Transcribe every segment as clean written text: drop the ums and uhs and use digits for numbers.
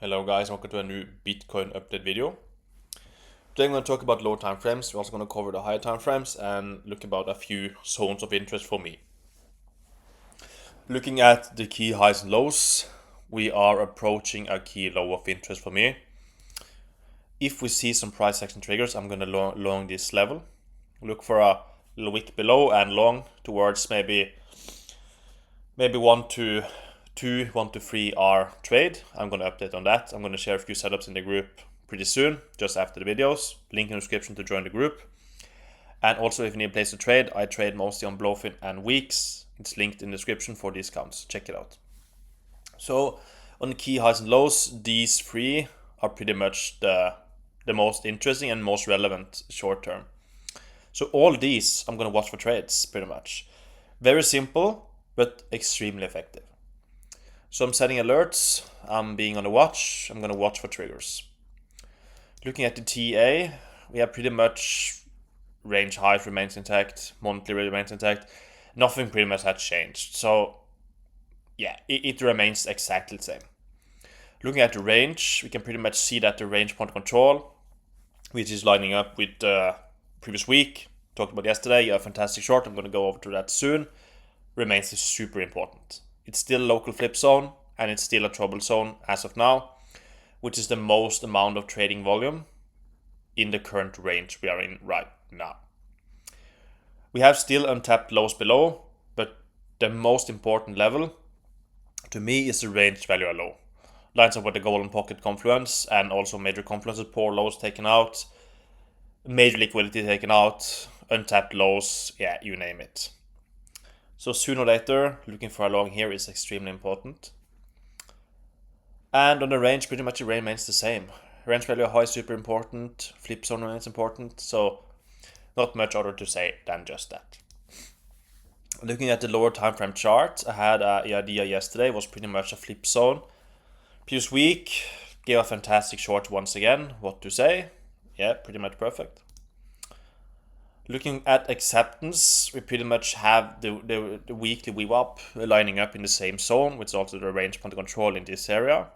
Hello guys, welcome to a new Bitcoin update video. Today I'm going to talk about lower time frames. We're also going to cover the higher time frames and look about a few zones of interest for me. Looking at the key highs and lows, we are approaching a key low of interest for me. If we see some price action triggers, I'm going to long this level. Look for a little wick below and long towards maybe 1 to 2, 1 to 3 R trade. I'm going to update on that. I'm going to share a few setups in the group pretty soon, just after the videos. Link in the description to join the group. And also, if you need a place to trade, I trade mostly on BloFin and WEEX. It's linked in the description for discounts. Check it out. So on the key highs and lows, these three are pretty much the most interesting and most relevant short term. So all these I'm going to watch for trades pretty much. Very simple, but extremely effective. So I'm setting alerts, I'm being on the watch, I'm going to watch for triggers. Looking at the TA, we have pretty much range highs remains intact, monthly remains intact, nothing pretty much has changed. So yeah, it remains exactly the same. Looking at the range, we can pretty much see that the range point control, which is lining up with the previous week, talked about yesterday, a fantastic short, I'm going to go over to that soon, remains super important. It's still a local flip zone and it's still a trouble zone as of now, which is the most amount of trading volume in the current range we are in right now. We have still untapped lows below, but the most important level to me is the range value low. Lines up with the golden pocket confluence and also major confluences, poor lows taken out, major liquidity taken out, untapped lows, yeah, you name it. So sooner or later, looking for a long here is extremely important. And on the range, pretty much the range remains the same. Range value high is super important, flip zone remains important, so not much other to say than just that. Looking at the lower time frame chart, I had an idea yesterday, was pretty much a flip zone. Previous week, gave a fantastic short once again, what to say? Yeah, pretty much perfect. Looking at acceptance, we pretty much have the weekly VWAP lining up in the same zone, which is also the range point control in this area.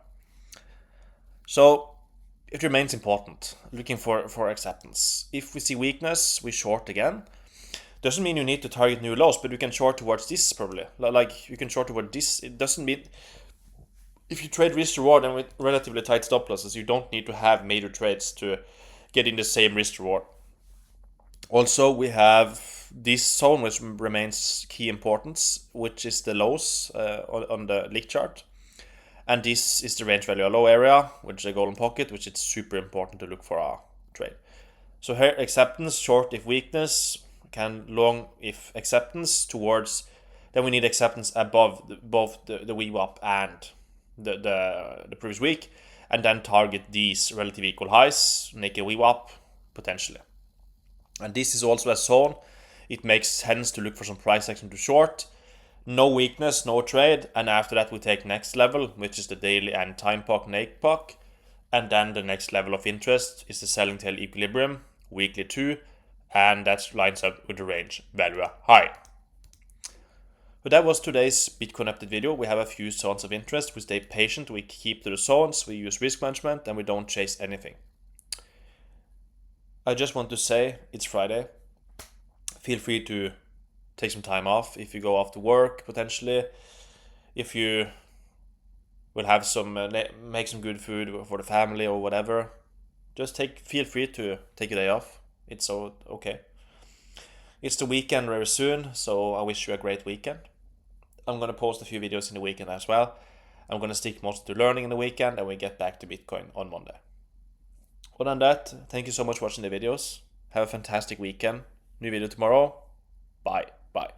So it remains important, looking for acceptance. If we see weakness, we short again. Doesn't mean you need to target new lows, but you can short towards this probably. Like you can short toward this. It doesn't mean if you trade risk reward and with relatively tight stop losses, you don't need to have major trades to get in the same risk reward. Also, we have this zone which remains key importance, which is the lows on the lick chart. And this is the range value low area, which is a golden pocket, which is super important to look for a trade. So here, acceptance, short if weakness, can long if acceptance towards, then we need acceptance above both the VWAP and the previous week, and then target these relative equal highs, make a VWAP potentially. And this is also a zone. It makes sense to look for some price action to short. No weakness, no trade. And after that, we take next level, which is the daily and time POC, naked POC. And then the next level of interest is the selling tail equilibrium, weekly 2. And that lines up with the range value high. But that was today's Bitcoin update video. We have a few zones of interest. We stay patient, we keep to the zones, we use risk management, and we don't chase anything. I just want to say it's Friday. Feel free to take some time off if you go after work potentially. If you will have some make some good food for the family or whatever, just feel free to take a day off. It's so okay. It's the weekend very soon, so I wish you a great weekend. I'm gonna post a few videos in the weekend as well. I'm gonna stick most to learning in the weekend, and we get back to Bitcoin on Monday. Other than that, thank you so much for watching the videos. Have a fantastic weekend. New video tomorrow. Bye. Bye.